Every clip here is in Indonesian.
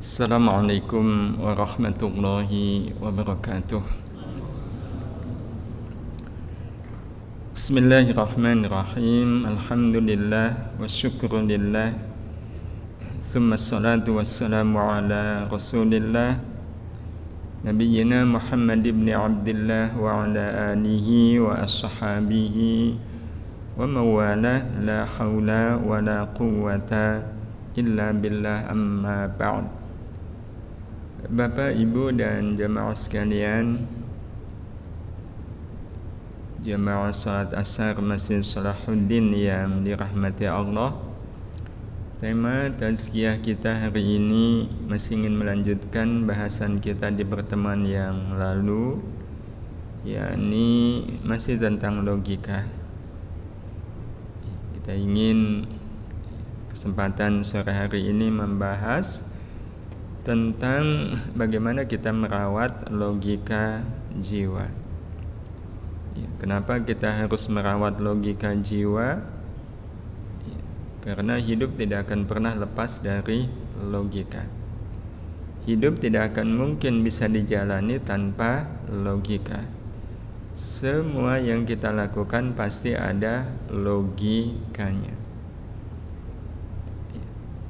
Assalamualaikum warahmatullahi wabarakatuh. Bismillahirrahmanirrahim. Alhamdulillah wa syukrulillah. Thumma salatu wassalamu ala rasulillah Nabiyyina Muhammad ibn Abdillah wa ala alihi wa ashabihi wa mawalah. La hawla wa la quwwata illa billah, amma ba'd. Bapak, Ibu dan jamaah sekalian, jamaah salat asar Masjid Salahuddin yang dirahmati Allah, tema tazkiyah kita hari ini masih ingin melanjutkan bahasan kita di pertemuan yang lalu, yakni masih tentang logika. Kita ingin kesempatan sore hari ini membahas tentang bagaimana kita merawat logika jiwa. Kenapa kita harus merawat logika jiwa? Karena hidup tidak akan pernah lepas dari logika. Hidup tidak akan mungkin bisa dijalani tanpa logika. Semua yang kita lakukan pasti ada logikanya.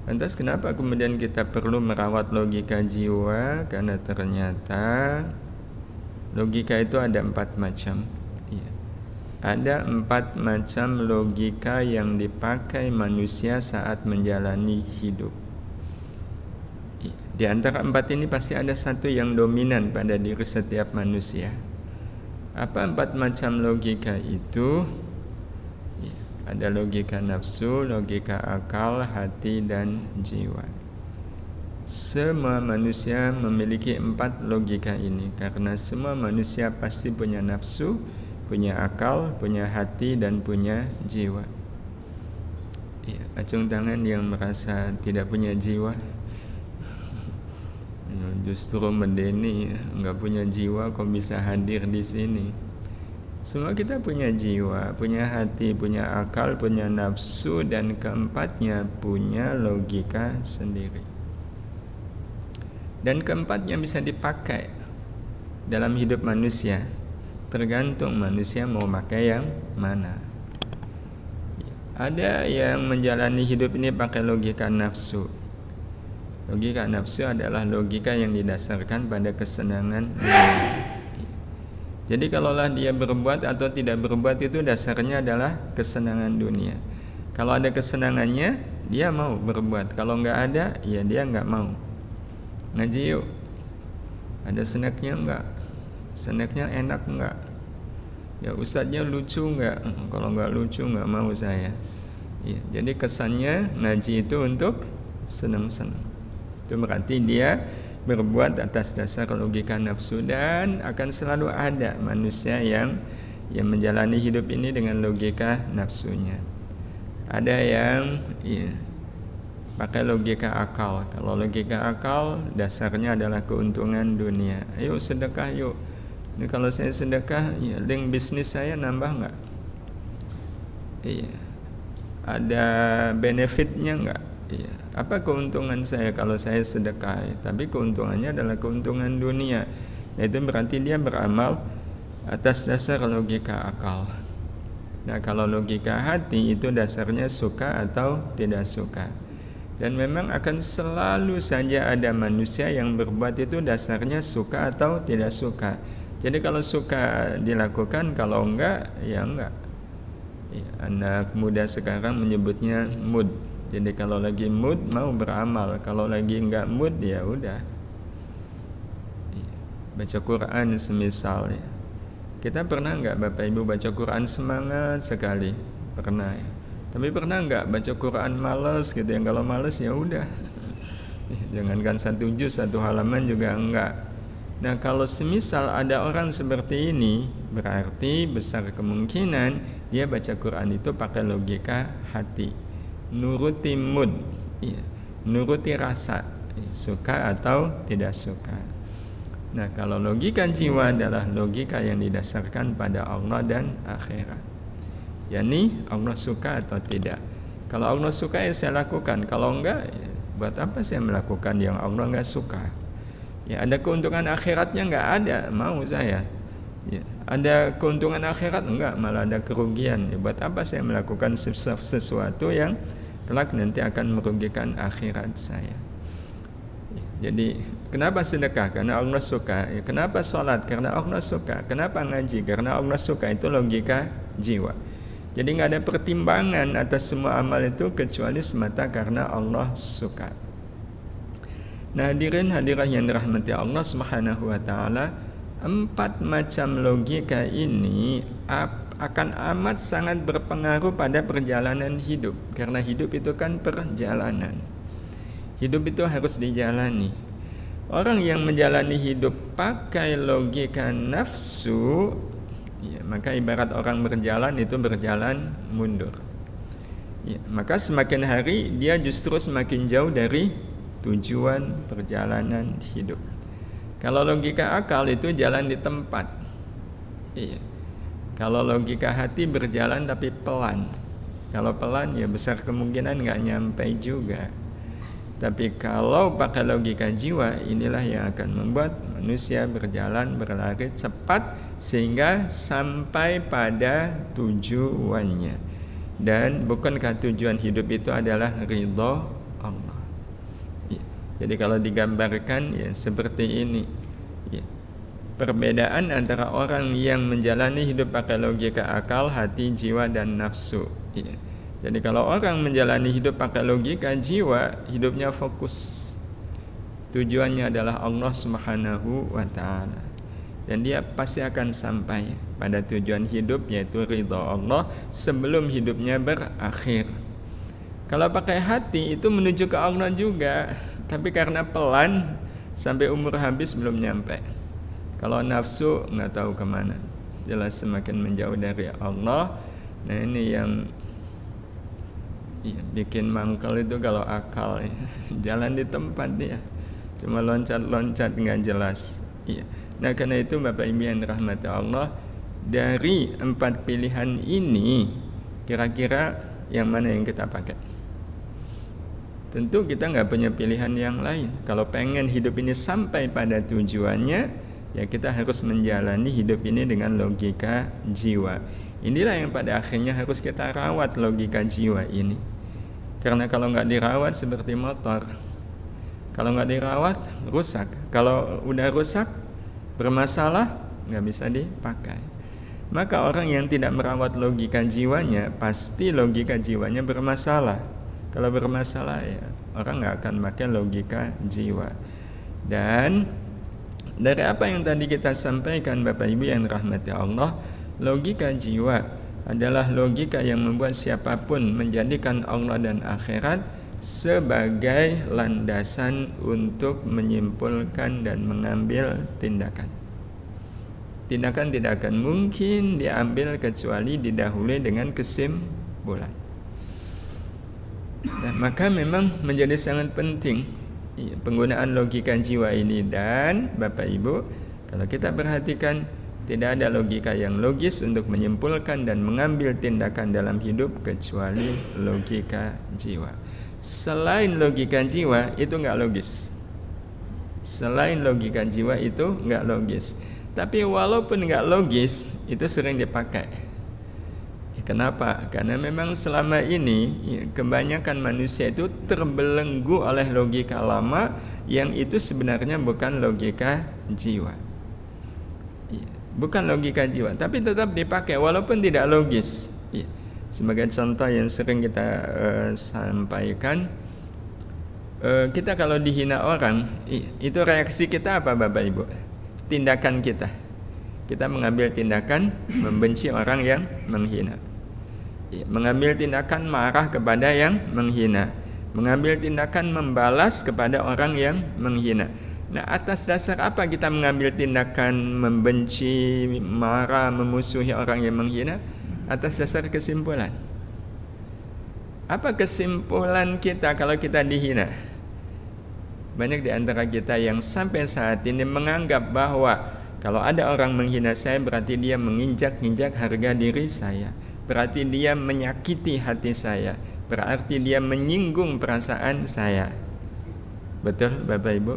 Lantas kenapa kemudian kita perlu merawat logika jiwa? Karena ternyata logika itu ada 4 macam. Ada 4 macam logika yang dipakai manusia saat menjalani hidup. Di antara 4 ini pasti ada satu yang dominan pada diri setiap manusia. Apa 4 macam logika itu? Ada logika nafsu, logika akal, hati, dan jiwa. Semua manusia memiliki 4 logika ini, karena semua manusia pasti punya nafsu, punya akal, punya hati, dan punya jiwa. Acung tangan yang merasa tidak punya jiwa. Justru medeni, enggak punya jiwa, kok bisa hadir di sini? Semua kita punya jiwa, punya hati, punya akal, punya nafsu, dan keempatnya punya logika sendiri. Dan keempatnya bisa dipakai dalam hidup manusia, tergantung manusia mau pakai yang mana. Ada yang menjalani hidup ini pakai logika nafsu. Logika nafsu adalah logika yang didasarkan pada kesenangan dunia. Jadi kalaulah dia berbuat atau tidak berbuat itu dasarnya adalah kesenangan dunia. Kalau ada kesenangannya, dia mau berbuat. Kalau enggak ada, ya dia enggak mau. Ngaji yuk. Ada snacknya enggak? Snacknya enak enggak? Ya ustadznya lucu enggak? Kalau enggak lucu enggak mau saya. Ya, jadi kesannya ngaji itu untuk senang-senang. Itu berarti dia berbuat atas dasar logika nafsu, dan akan selalu ada manusia yang menjalani hidup ini dengan logika nafsunya. Ada yang pakai logika akal. Kalau logika akal dasarnya adalah keuntungan dunia. Ayo sedekah yuk. Ini kalau saya sedekah, link bisnis saya nambah nggak? Ada benefitnya nggak? Apa keuntungan saya kalau saya sedekah? Tapi keuntungannya adalah keuntungan dunia. Itu berarti dia beramal atas dasar logika akal. Nah, kalau logika hati itu dasarnya suka atau tidak suka. Dan memang akan selalu saja ada manusia yang berbuat itu dasarnya suka atau tidak suka. Jadi kalau suka dilakukan, kalau enggak, ya enggak. Anak muda sekarang menyebutnya mood. Jadi kalau lagi mood mau beramal, kalau lagi enggak mood ya udah. Baca Quran semisal ya. Kita pernah enggak Bapak Ibu baca Quran semangat sekali? Pernah ya. Tapi pernah enggak baca Quran malas gitu ya? Kalau malas ya udah. Jangankan 1 juz, 1 halaman juga enggak. Nah, kalau semisal ada orang seperti ini, berarti besar kemungkinan dia baca Quran itu pakai logika hati. Nuruti mood, nuruti rasa, suka atau tidak suka. Nah, kalau logika jiwa adalah logika yang didasarkan pada Allah dan akhirat. yakni Allah suka atau tidak. Kalau Allah suka ya saya lakukan, kalau enggak Buat apa saya melakukan yang Allah nggak suka? Ya, ada keuntungan akhiratnya nggak ada, mau saya. Ya, ada keuntungan akhirat enggak, malah ada kerugian. Ya, buat apa saya melakukan sesuatu yang kelak nanti akan merugikan akhirat saya? Ya, jadi kenapa sedekah? Karena Allah suka. Ya, kenapa sholat? Karena Allah suka. Kenapa ngaji? Karena Allah suka. Itu logika jiwa. Jadi nggak ada pertimbangan atas semua amal itu kecuali semata karena Allah suka. Nah, hadirin hadirat yang dirahmati Allah Subhanahu wa taala, 4 macam logika ini akan amat sangat berpengaruh pada perjalanan hidup. Karena hidup itu kan perjalanan. Hidup itu harus dijalani. Orang yang menjalani hidup pakai logika nafsu, ya, maka ibarat orang berjalan itu berjalan mundur. Ya, maka semakin hari dia justru semakin jauh dari tujuan perjalanan hidup. Kalau logika akal itu jalan di tempat. Iya. Kalau logika hati berjalan tapi pelan. Kalau pelan ya besar kemungkinan nggak nyampe juga. Tapi kalau pakai logika jiwa, inilah yang akan membuat manusia berjalan berlari cepat sehingga sampai pada tujuannya. Dan bukankah tujuan hidup itu adalah ridho Allah? Ya. Jadi kalau digambarkan ya seperti ini ya. Perbedaan antara orang yang menjalani hidup pakai logika akal, hati, jiwa, dan nafsu ya. Jadi kalau orang menjalani hidup pakai logika jiwa, hidupnya fokus. Tujuannya adalah Allah Subhanahu wa taala. Dan dia pasti akan sampai pada tujuan hidup, yaitu ridha Allah sebelum hidupnya berakhir. Kalau pakai hati itu menuju ke Allah juga, tapi karena pelan sampai umur habis belum nyampe. Kalau nafsu nggak tahu kemana, jelas semakin menjauh dari Allah. Nah, ini yang ya, bikin mangkal itu kalau akal ya. Jalan di tempat dia, cuma loncat-loncat nggak jelas. Ya. Nah, karena itu Bapak Ibu yang dirahmati Allah, dari 4 pilihan ini kira-kira yang mana yang kita pakai? Tentu kita nggak punya pilihan yang lain. Kalau pengen hidup ini sampai pada tujuannya, ya kita harus menjalani hidup ini dengan logika jiwa. Inilah yang pada akhirnya harus kita rawat, logika jiwa ini. Karena kalau nggak dirawat seperti motor, kalau nggak dirawat rusak. Kalau udah rusak bermasalah nggak bisa dipakai. Maka orang yang tidak merawat logika jiwanya pasti logika jiwanya bermasalah. Kalau bermasalah ya orang nggak akan pakai logika jiwa. Dan dari apa yang tadi kita sampaikan Bapak Ibu yang dirahmati Allah, logika jiwa adalah logika yang membuat siapapun menjadikan Allah dan akhirat sebagai landasan untuk menyimpulkan dan mengambil tindakan. Tindakan tidak akan mungkin diambil kecuali didahului dengan kesimpulan. Dan maka memang menjadi sangat penting penggunaan logika jiwa ini. Dan Bapak Ibu, kalau kita perhatikan, tidak ada logika yang logis untuk menyimpulkan dan mengambil tindakan dalam hidup kecuali logika jiwa. Selain logika jiwa itu nggak logis. Selain logika jiwa itu nggak logis. Tapi walaupun nggak logis, itu sering dipakai. Kenapa? Karena memang selama ini kebanyakan manusia itu terbelenggu oleh logika lama yang itu sebenarnya bukan logika jiwa. Bukan logika jiwa, tapi tetap dipakai walaupun tidak logis. Sebagai contoh yang sering kita sampaikan, kita kalau dihina orang, itu reaksi kita apa Bapak Ibu? Tindakan kita. Kita mengambil tindakan membenci orang yang menghina. Mengambil tindakan marah kepada yang menghina. Mengambil tindakan membalas kepada orang yang menghina. Nah, atas dasar apa kita mengambil tindakan membenci, marah, memusuhi orang yang menghina? Atas dasar kesimpulan. Apa kesimpulan kita kalau kita dihina? Banyak di antara kita yang sampai saat ini menganggap bahwa kalau ada orang menghina saya berarti dia menginjak-injak harga diri saya. Berarti dia menyakiti hati saya. Berarti dia menyinggung perasaan saya. Betul Bapak Ibu?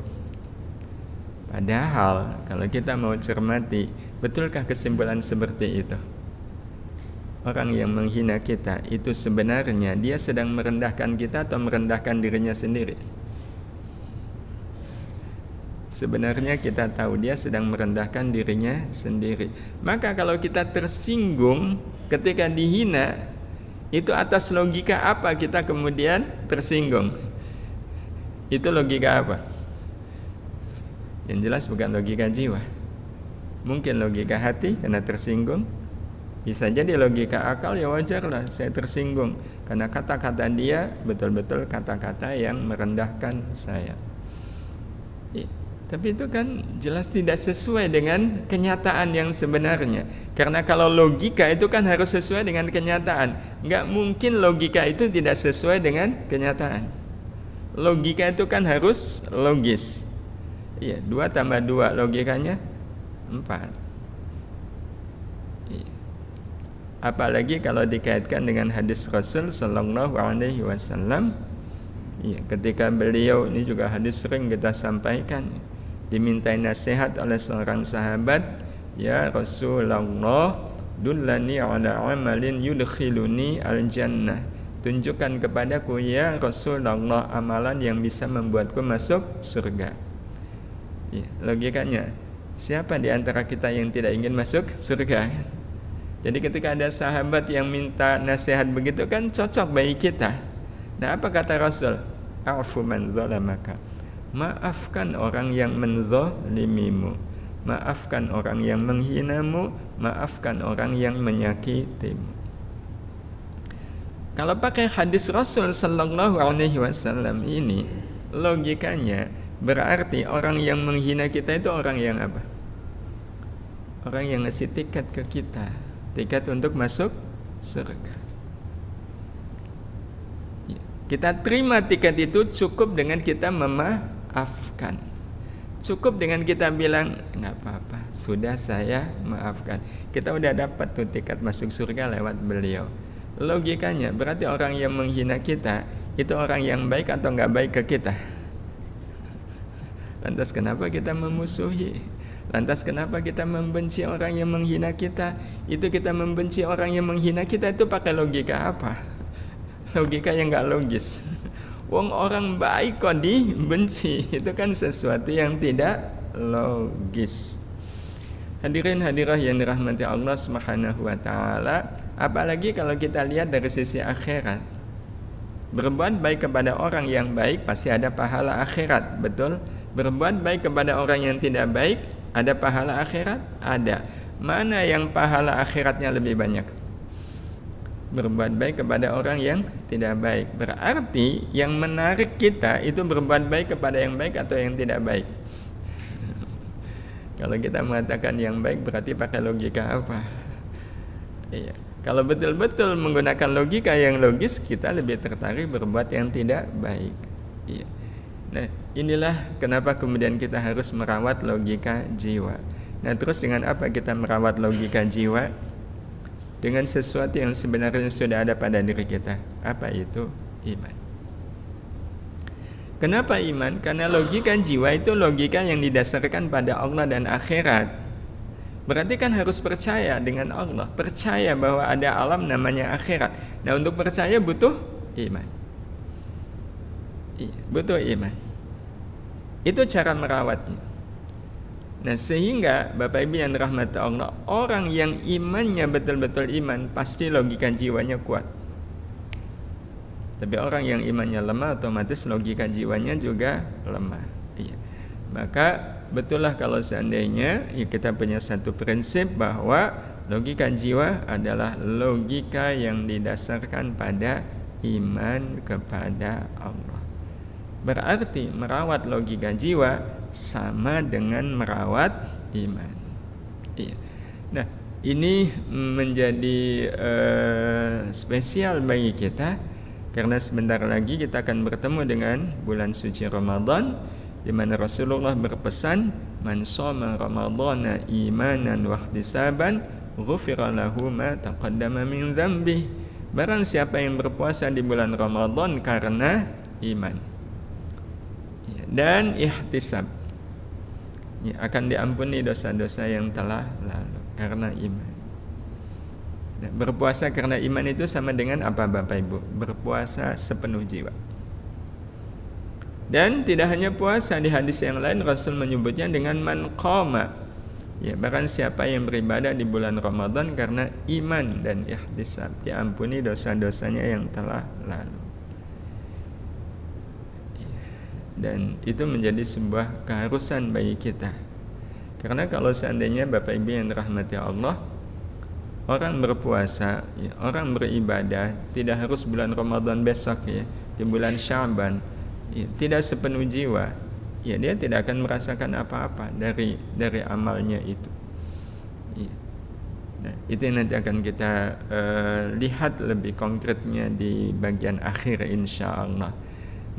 Padahal kalau kita mau cermati, betulkah kesimpulan seperti itu? Orang yang menghina kita itu sebenarnya dia sedang merendahkan kita atau merendahkan dirinya sendiri? Sebenarnya kita tahu dia sedang merendahkan dirinya sendiri. Maka kalau kita tersinggung ketika dihina, itu atas logika apa kita kemudian tersinggung? Itu logika apa? Yang jelas bukan logika jiwa. Mungkin logika hati karena tersinggung. Bisa jadi logika akal, ya wajarlah saya tersinggung karena kata-kata dia betul-betul kata-kata yang merendahkan saya. Tapi itu kan jelas tidak sesuai dengan kenyataan yang sebenarnya. Karena kalau logika itu kan harus sesuai dengan kenyataan. Nggak mungkin logika itu tidak sesuai dengan kenyataan. Logika itu kan harus logis. Iya, 2 tambah 2 logikanya 4. Apalagi kalau dikaitkan dengan hadis Rasul sallallahu alaihi wasallam, ya, ketika beliau, ini juga hadis sering kita sampaikan, dimintai nasihat oleh seorang sahabat, ya Rasulullah, dullani ala amalin yudkhiluni al-jannah, tunjukkan kepadaku ya Rasulullah amalan yang bisa membuatku masuk surga. Ya, logikanya, siapa di antara kita yang tidak ingin masuk surga? Jadi ketika ada sahabat yang minta nasihat begitu kan cocok bagi kita. Nah, apa kata Rasul? A'fu man zalamaka. Maafkan orang yang menzalimimu. Maafkan orang yang menghinamu. Maafkan orang yang menyakitimu. Kalau pakai hadis Rasul sallallahu alaihi wasallam ini, logikanya berarti orang yang menghina kita itu orang yang apa? Orang yang ngasih tiket ke kita. Tiket untuk masuk surga. Kita terima tiket itu cukup dengan kita memaafkan. Cukup dengan kita bilang, enggak apa-apa, sudah saya maafkan. Kita udah dapat tuh tiket masuk surga lewat beliau. Logikanya berarti orang yang menghina kita itu orang yang baik atau enggak baik ke kita? Lantas kenapa kita memusuhi? Lantas kenapa kita membenci orang yang menghina kita? Itu kita membenci orang yang menghina kita itu pakai logika apa? Logika yang gak logis. Wong orang baik kok dibenci, itu kan sesuatu yang tidak logis. Hadirin hadirah yang dirahmati Allah Subhanahu wa taala, apalagi kalau kita lihat dari sisi akhirat. Berbuat baik kepada orang yang baik pasti ada pahala akhirat, betul? Berbuat baik kepada orang yang tidak baik, ada pahala akhirat? Ada. Mana yang pahala akhiratnya lebih banyak? Berbuat baik kepada orang yang tidak baik. Berarti yang menarik kita itu berbuat baik kepada yang baik atau yang tidak baik? Kalau kita mengatakan yang baik berarti pakai logika apa? Iya. Kalau betul-betul menggunakan logika yang logis, kita lebih tertarik berbuat yang tidak baik. Iya. Nah, inilah kenapa kemudian kita harus merawat logika jiwa. Nah, terus dengan apa kita merawat logika jiwa? Dengan sesuatu yang sebenarnya sudah ada pada diri kita. Apa itu? Iman. Kenapa iman? Karena logika jiwa itu logika yang didasarkan pada Allah dan akhirat. Berarti kan harus percaya dengan Allah, percaya bahwa ada alam namanya akhirat. Nah, untuk percaya butuh iman. Butuh iman. Itu cara merawatnya. Nah, sehingga Bapak Ibu yang dirahmati Allah, orang yang imannya betul-betul iman, pasti logika jiwanya kuat. Tapi orang yang imannya lemah, otomatis logika jiwanya juga lemah. Maka betullah kalau seandainya kita punya satu prinsip bahwa logika jiwa adalah logika yang didasarkan pada iman kepada Allah. Berarti merawat logika jiwa sama dengan merawat iman. Nah, ini menjadi spesial bagi kita karena sebentar lagi kita akan bertemu dengan bulan suci Ramadan, di mana Rasulullah berpesan, man shoma ramadhana imanan wa ihtisaban ghufira lahu ma taqaddama min dzambi. Barang siapa yang berpuasa di bulan Ramadan karena iman, dan ihtisab. Ya, akan diampuni dosa-dosa yang telah lalu karena iman. Nah, berpuasa karena iman itu sama dengan apa Bapak Ibu? Berpuasa sepenuh jiwa. Dan tidak hanya puasa, di hadis yang lain Rasul menyebutnya dengan man qama. Ya, bahkan siapa yang beribadah di bulan Ramadan karena iman dan ihtisab, diampuni dosa-dosanya yang telah lalu. Dan itu menjadi sebuah keharusan bagi kita. Karena kalau seandainya Bapak Ibu yang dirahmati Allah, orang berpuasa, ya, orang beribadah tidak harus bulan Ramadan besok ya, di bulan Sya'ban, ya, tidak sepenuh jiwa, ya dia tidak akan merasakan apa-apa dari amalnya itu. Ya. Nah, itu yang nanti akan kita lihat lebih konkretnya di bagian akhir insya Allah.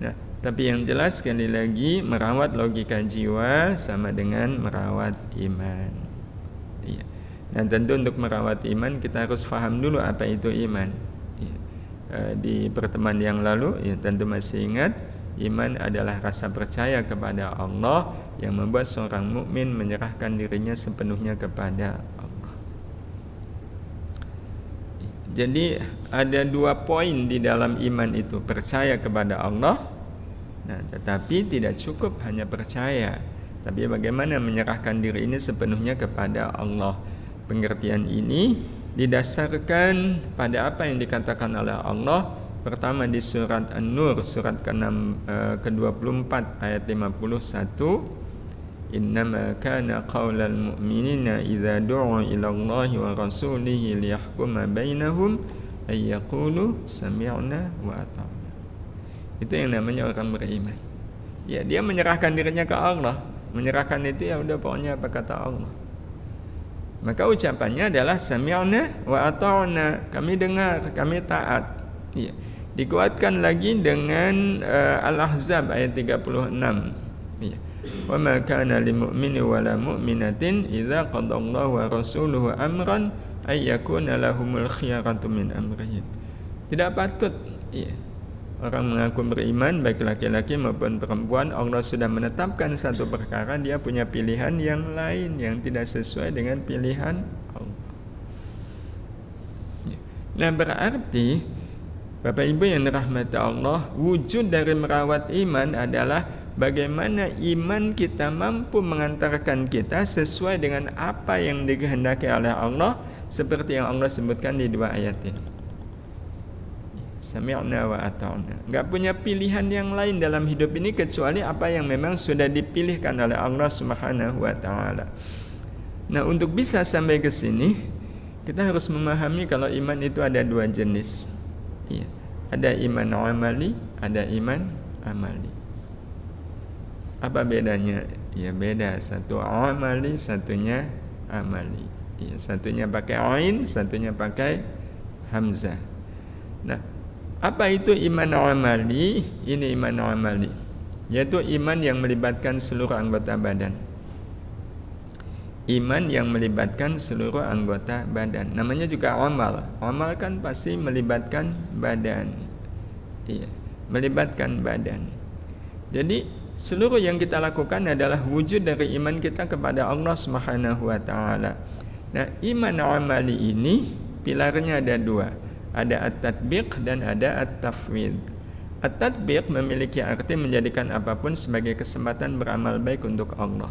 Nah, tapi yang jelas sekali lagi merawat logika jiwa sama dengan merawat iman. Ya. Nah, tentu untuk merawat iman kita harus paham dulu apa itu iman. Ya. Di pertemuan yang lalu, ya tentu masih ingat, iman adalah rasa percaya kepada Allah yang membuat seorang mukmin menyerahkan dirinya sepenuhnya kepada Allah. Jadi ada 2 poin di dalam iman itu, percaya kepada Allah. Nah, tetapi tidak cukup hanya percaya, tapi bagaimana menyerahkan diri ini sepenuhnya kepada Allah. Pengertian ini didasarkan pada apa yang dikatakan oleh Allah. Pertama di surat An-Nur, surat ke-24 ayat 51. Innama kana qaulal mu'minina idza du'u ila Allahi wa rasulihi liyahkuma bainahum ay yaqulu sami'na wa ata'na. Itu yang namanya orang beriman. Ya, dia menyerahkan dirinya ke Allah. Menyerahkan itu ya udah pokoknya apa kata Allah. Maka ucapannya adalah sami'na wa ata'na, kami dengar, kami taat. Ya. Dikuatkan lagi dengan Al-Ahzab ayat 36. Ya. Wa ma kana lil mu'mini wa la mu'minatin idza qadallahu wa rasuluhu amran ay yakuna lahumul khiyaratu min amrihim. Tidak patut, ya, orang mengaku beriman baik laki-laki maupun perempuan, Allah sudah menetapkan satu perkara, dia punya pilihan yang lain yang tidak sesuai dengan pilihan Allah. Nah, berarti Bapak Ibu yang dirahmati Allah, wujud dari merawat iman adalah bagaimana iman kita mampu mengantarkan kita sesuai dengan apa yang dikehendaki oleh Allah, seperti yang Allah sebutkan di 2 ayat ini. Sami'na wa ata'na. Enggak punya pilihan yang lain dalam hidup ini kecuali apa yang memang sudah dipilihkan oleh Allah Subhanahu wa taala. Nah, untuk bisa sampai ke sini, kita harus memahami kalau iman itu ada 2 jenis. Iya. Ada iman amali, ada iman amali. Apa bedanya? Ya beda, satu amali, satunya amali. Ya, satunya pakai ain, satunya pakai hamzah. Nah, apa itu iman amali? Ini iman amali, yaitu iman yang melibatkan seluruh anggota badan. Iman yang melibatkan seluruh anggota badan. Namanya juga amal. Amal kan pasti melibatkan badan. Iya, melibatkan badan. Jadi seluruh yang kita lakukan adalah wujud dari iman kita kepada Allah Subhanahu wa taala. Nah, iman amali ini pilarnya ada 2. Ada at-tatbiq dan ada at-tafwid. At-tatbiq memiliki arti menjadikan apapun sebagai kesempatan beramal baik untuk Allah.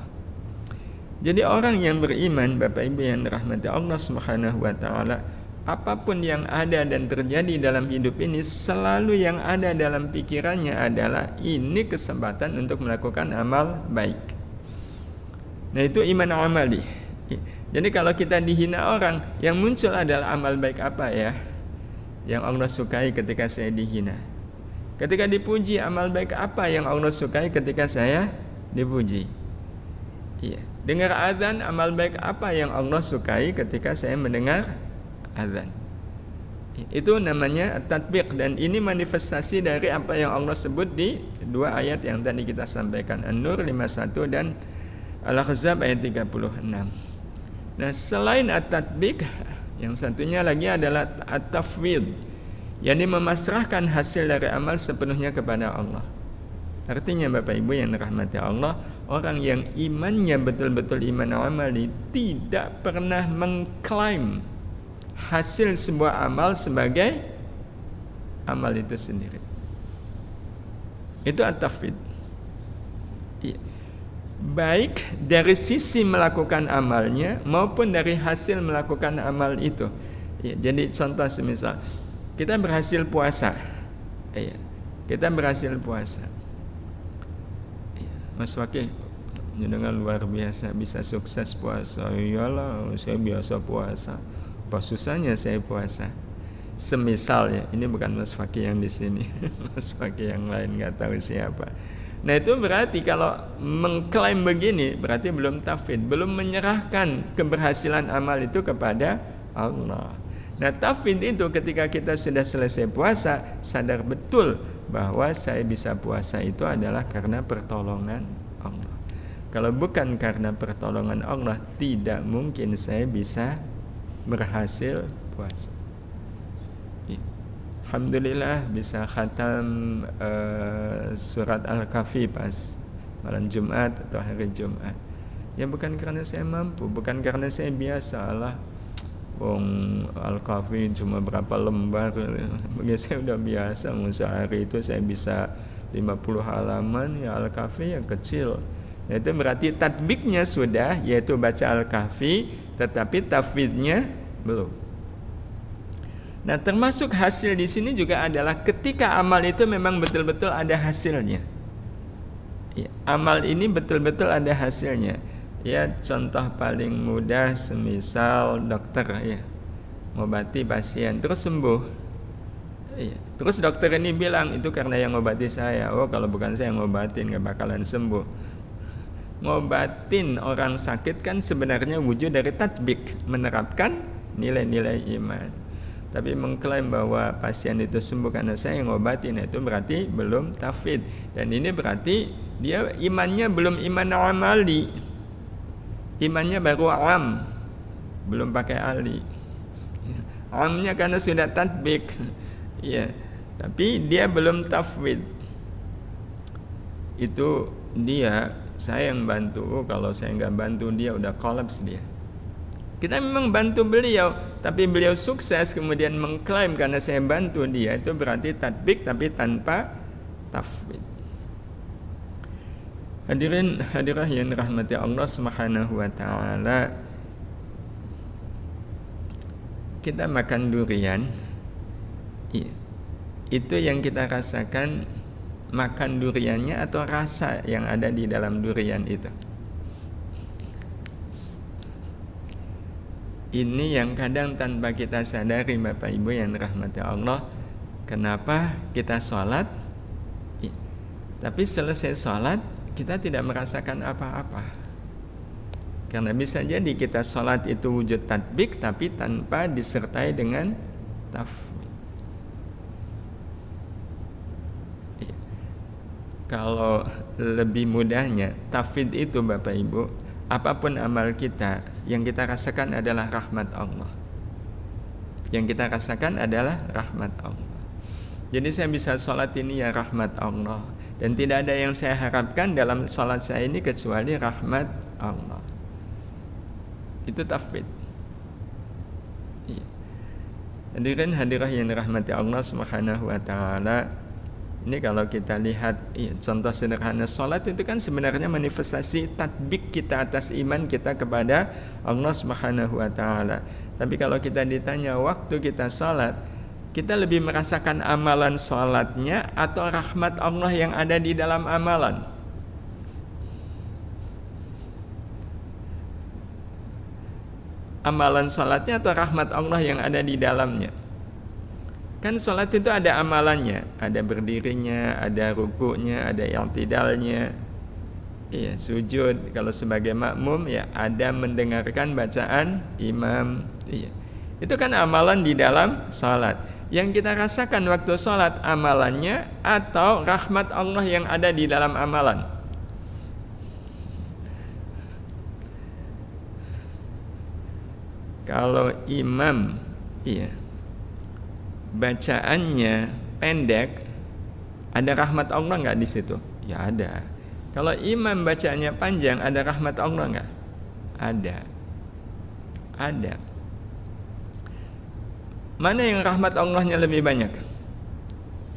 Jadi orang yang beriman, Bapak Ibu yang dirahmati Allah Subhanahu wa taala, apapun yang ada dan terjadi dalam hidup ini, selalu yang ada dalam pikirannya adalah ini kesempatan untuk melakukan amal baik. Nah, itu iman amali. Jadi kalau kita dihina orang, yang muncul adalah amal baik apa ya yang Allah sukai ketika saya dihina? Ketika dipuji, amal baik apa yang Allah sukai ketika saya dipuji? Iya. Dengar azan, amal baik apa yang Allah sukai ketika saya mendengar azan? Itu namanya tatbiq, dan ini manifestasi dari apa yang Allah sebut di 2 ayat yang tadi kita sampaikan, An-Nur 51 dan Al-Ahzab ayat 36. Nah, selain at-tatbiq, yang satunya lagi adalah at-tafwid, yakni memasrahkan hasil dari amal sepenuhnya kepada Allah. Artinya Bapak Ibu yang dirahmati Allah, orang yang imannya betul-betul iman amali tidak pernah mengklaim hasil sebuah amal sebagai amal itu sendiri. Itu at-tafwid. Baik dari sisi melakukan amalnya maupun dari hasil melakukan amal itu. Jadi contoh semisal kita berhasil puasa. Kita berhasil puasa. Mas Fakih dengan luar biasa bisa sukses puasa. Iyalah, saya biasa puasa. Apa susahnya saya puasa? Semisal ya, ini bukan Mas Fakih yang di sini, Mas Fakih yang lain nggak tahu siapa. Nah itu berarti kalau mengklaim begini berarti belum tafwid, belum menyerahkan keberhasilan amal itu kepada Allah. Nah tafwid itu ketika kita sudah selesai puasa, sadar betul bahwa saya bisa puasa itu adalah karena pertolongan Allah. Kalau bukan karena pertolongan Allah, tidak mungkin saya bisa berhasil puasa. Alhamdulillah bisa khatam surat Al-Kahfi pas malam Jumat atau hari Jumat. Ya bukan karena saya mampu, bukan karena saya biasa lah. Al-Kahfi cuma berapa lembar, bagi saya udah biasa. Sehari itu saya bisa 50 halaman, ya Al-Kahfi yang kecil. Nah, itu berarti tatbiknya sudah, yaitu baca Al-Kahfi, tetapi tafwidnya belum. Nah, termasuk hasil di sini juga adalah ketika amal itu memang betul-betul ada hasilnya. Ya, amal ini betul-betul ada hasilnya. Ya, contoh paling mudah semisal dokter ya ngobati pasien terus sembuh. Ya, terus dokter ini bilang itu karena yang ngobati saya. Oh, kalau bukan saya yang ngobatin nggak bakalan sembuh. Ngobatin orang sakit kan sebenarnya wujud dari tatbik, menerapkan nilai-nilai iman. Tapi mengklaim bahwa pasien itu sembuh karena saya yang ngobatin, itu berarti belum tafwid. Dan ini berarti dia imannya belum iman amali. Imannya baru am, belum pakai ali. Amnya karena sudah tatbik. Ya, tapi dia belum tafwid. Itu dia, saya yang bantu. Kalau saya nggak bantu dia udah kolaps dia. Kita memang bantu beliau, tapi beliau sukses kemudian mengklaim karena saya bantu dia, itu berarti tatbik tapi tanpa tafwid. Hadirin hadirah yang dirahmati Allah Subhanahu wa taala. Kita makan durian, itu yang kita rasakan makan duriannya atau rasa yang ada di dalam durian itu. Ini yang kadang tanpa kita sadari Bapak Ibu yang dirahmati Allah. Kenapa kita sholat, tapi selesai sholat kita tidak merasakan apa-apa. Karena bisa jadi kita sholat itu wujud tatbik tapi tanpa disertai dengan tafwid. Kalau lebih mudahnya, tafwid itu Bapak Ibu, apapun amal kita, yang kita rasakan adalah rahmat Allah. Yang kita rasakan adalah rahmat Allah. Jadi saya bisa sholat ini ya rahmat Allah. Dan tidak ada yang saya harapkan dalam sholat saya ini kecuali rahmat Allah. Itu tafwid. Hadirin hadirah yang dirahmati Allah Subhanahu wa taala. Ini kalau kita lihat contoh sederhana sholat itu kan sebenarnya manifestasi tatbik kita atas iman kita kepada Allah Subhanahu wa taala. Tapi kalau kita ditanya waktu kita sholat, kita lebih merasakan amalan sholatnya atau rahmat Allah yang ada di dalam amalan? Amalan sholatnya atau rahmat Allah yang ada di dalamnya? Kan sholat itu ada amalannya, ada berdirinya, ada rukuknya, ada i'tidalnya, iya, sujud. Kalau sebagai makmum ya ada mendengarkan bacaan imam, iya. Itu kan amalan di dalam sholat. Yang kita rasakan waktu sholat amalannya atau rahmat Allah yang ada di dalam amalan? Kalau imam, iya, bacaannya pendek, ada rahmat Allah nggak di situ? Ya ada. Kalau imam bacanya panjang, ada rahmat Allah enggak? Ada. Ada. Mana yang rahmat Allahnya lebih banyak?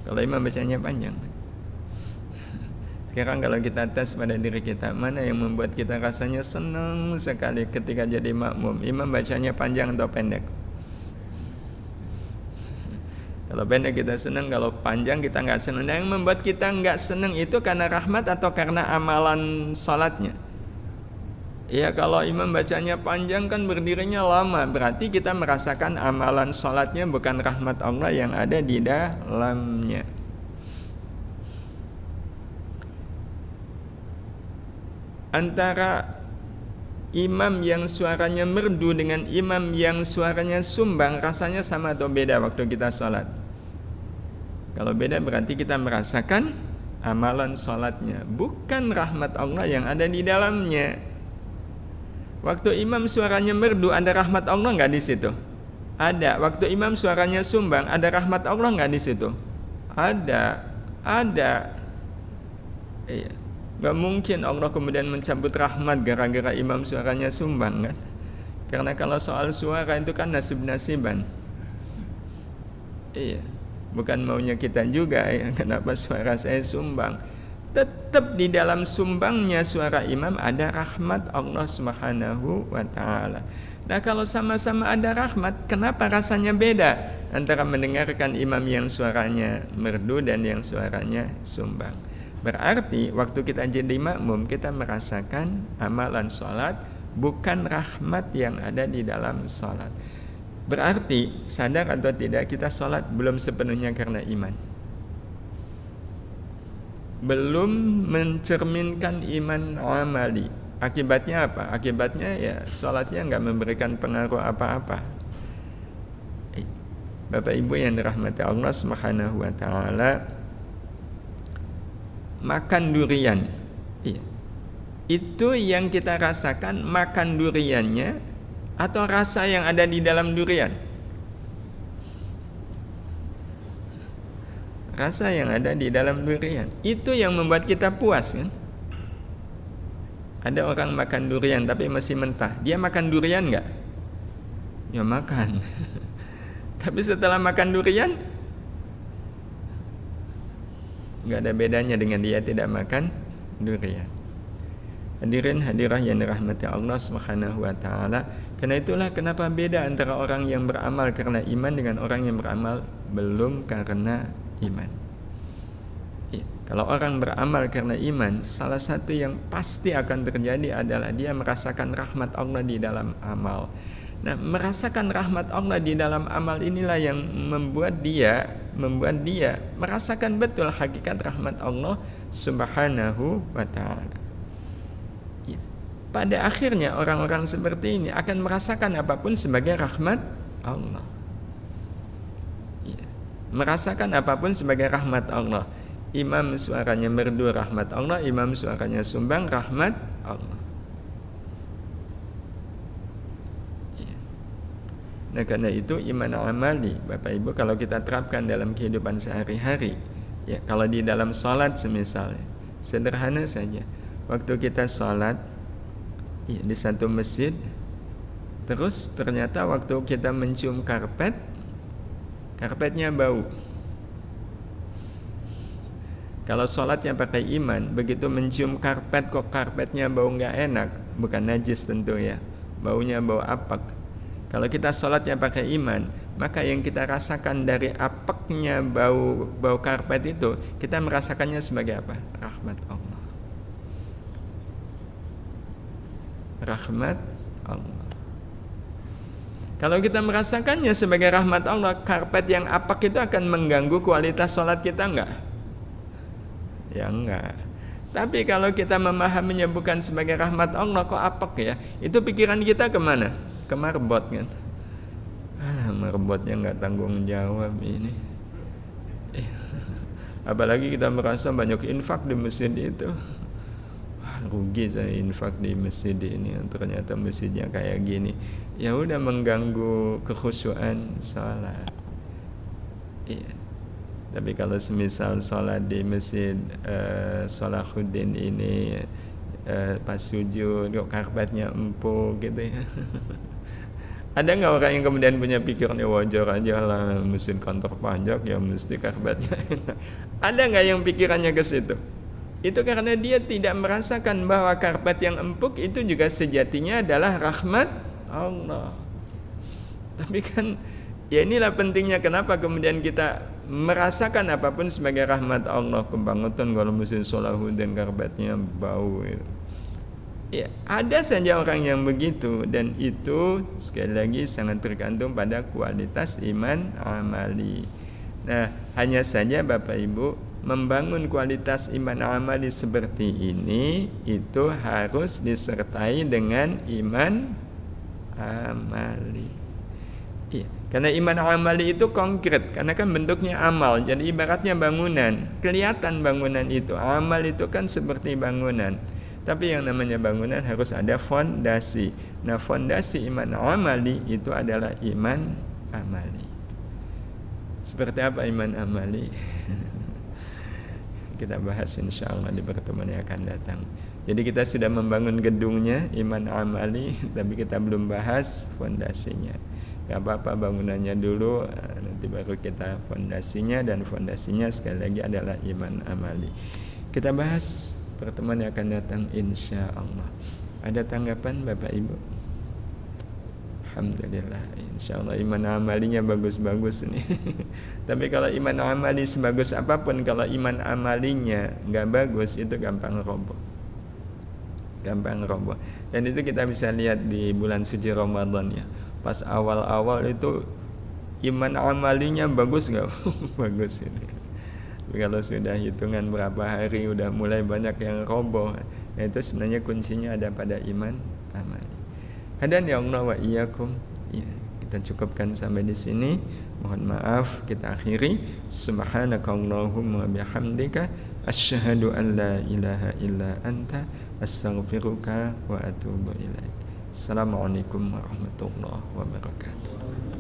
Kalau imam bacanya panjang. Sekarang kalau kita tes pada diri kita, mana yang membuat kita rasanya senang sekali ketika jadi makmum? Imam bacanya panjang atau pendek? Kalau pendek kita senang, kalau panjang kita nggak senang. Nah, yang membuat kita nggak senang itu karena rahmat atau karena amalan salatnya? Ya, kalau imam bacanya panjang kan berdirinya lama, berarti kita merasakan amalan salatnya bukan rahmat Allah yang ada di dalamnya. Antara imam yang suaranya merdu dengan imam yang suaranya sumbang, rasanya sama atau beda waktu kita sholat? Kalau beda berarti kita merasakan amalan sholatnya, bukan rahmat Allah yang ada di dalamnya. Waktu imam suaranya merdu, ada rahmat Allah nggak di situ? Ada. Waktu imam suaranya sumbang, ada rahmat Allah nggak di situ? Ada. Iya. Gak mungkin Allah kemudian mencabut rahmat gara-gara imam suaranya sumbang kan? Karena kalau soal suara itu kan nasib-nasiban. Iya, bukan maunya kita juga ya, kenapa suara saya sumbang. Tetap di dalam sumbangnya suara imam ada rahmat Allah Subhanahu wa ta'ala. Nah, kalau sama-sama ada rahmat, kenapa rasanya beda antara mendengarkan imam yang suaranya merdu dan yang suaranya sumbang? Berarti waktu kita jadi makmum, kita merasakan amalan sholat, bukan rahmat yang ada di dalam sholat. Berarti sadar atau tidak, kita sholat belum sepenuhnya karena iman, belum mencerminkan iman amali. Akibatnya apa? Akibatnya ya sholatnya nggak memberikan pengaruh apa-apa. Bapak Ibu yang dirahmati Allah Subhanahu wa ta'ala, makan durian, iya, itu yang kita rasakan makan duriannya atau rasa yang ada di dalam durian? Rasa yang ada di dalam durian itu yang membuat kita puas kan? Ada orang makan durian tapi masih mentah, dia makan durian nggak? Ya makan. Tapi setelah makan durian nggak ada bedanya dengan dia tidak makan durian. Hadirin hadirah yang dirahmati Allah Subhanahu wa ta'ala, karena itulah kenapa beda antara orang yang beramal karena iman dengan orang yang beramal belum karena iman. Ya, kalau orang beramal karena iman, salah satu yang pasti akan terjadi adalah dia merasakan rahmat Allah di dalam amal. Nah, merasakan rahmat Allah di dalam amal inilah yang membuat dia merasakan betul hakikat rahmat Allah Subhanahu wa ta'ala. Ya. Pada akhirnya orang-orang seperti ini akan merasakan apapun sebagai rahmat Allah. Ya. Merasakan apapun sebagai rahmat Allah. Imam suaranya merdu, rahmat Allah. Imam suaranya sumbang, rahmat Allah. Nah, karena itu iman amali, Bapak Ibu, kalau kita terapkan dalam kehidupan sehari-hari, ya, kalau di dalam sholat semisalnya, sederhana saja, waktu kita sholat ya, di satu masjid, terus ternyata waktu kita mencium karpet, karpetnya bau. Kalau sholatnya pakai iman, begitu mencium karpet kok karpetnya bau nggak enak, bukan najis tentu ya, baunya bau apak. Kalau kita sholatnya pakai iman, maka yang kita rasakan dari apeknya bau karpet itu, kita merasakannya sebagai apa? Rahmat Allah. Rahmat Allah. Kalau kita merasakannya sebagai rahmat Allah, karpet yang apek itu akan mengganggu kualitas sholat kita enggak? Ya enggak. Tapi kalau kita memahaminya bukan sebagai rahmat Allah, kok apek ya? Itu pikiran kita kemana? Ke marbot kan? Marbotnya nggak tanggung jawab ini. Apalagi kita merasa banyak infak di masjid itu. Rugi saya infak di masjid ini, ternyata masjidnya kayak gini. Ya udah mengganggu kekhusyuan salat. Iya. Tapi kalau semisal sholat di masjid Sholahuddin ini pas sujud kok karpetnya empuk gitu ya. Ada nggak orang yang kemudian punya pikiran ya wajar aja lah mesin kantor pajak ya mesti karpetnya enak. Ada nggak yang pikirannya ke situ? Itu karena dia tidak merasakan bahwa karpet yang empuk itu juga sejatinya adalah rahmat Allah. Tapi kan ya inilah pentingnya kenapa kemudian kita merasakan apapun sebagai rahmat Allah. Kebangetan kalau mesin Sholahuddin karpetnya bau gitu. Ya, ada saja orang yang begitu dan itu sekali lagi sangat tergantung pada kualitas iman amali. Nah, hanya saja Bapak Ibu membangun kualitas iman amali seperti ini itu harus disertai dengan iman amali. Iya, karena iman amali itu konkret karena kan bentuknya amal. Jadi ibaratnya bangunan, kelihatan bangunan itu. Amal itu kan seperti bangunan. Tapi yang namanya bangunan harus ada fondasi. Nah, fondasi iman amali itu adalah iman amali. Seperti apa iman amali? Kita bahas insya Allah di pertemuan yang akan datang. Jadi kita sudah membangun gedungnya, iman amali, tapi kita belum bahas fondasinya. Gak apa-apa bangunannya dulu, nanti baru kita fondasinya. Dan fondasinya sekali lagi adalah iman amali. Kita bahas pertemuan yang akan datang insya Allah. Ada tanggapan Bapak Ibu? Alhamdulillah, insya Allah iman amalinya bagus-bagus nih. Tapi kalau iman amali sebagus apapun, kalau iman amalinya nggak bagus, itu gampang roboh. Gampang roboh. Dan itu kita bisa lihat di bulan suci Ramadan ya. Pas awal-awal itu iman amalinya bagus nggak? Bagus ini. Kalau sudah hitungan berapa hari udah mulai banyak yang roboh, nah itu sebenarnya kuncinya ada pada iman amali. Hadan ya Allah wa iyyakum. Ya, kita cukupkan sampai di sini. Mohon maaf kita akhiri. Subhanakallahumma bihamdika asyhadu an la ilaha illa anta astaghfiruka wa atubu ilaik. Assalamualaikum warahmatullahi wabarakatuh.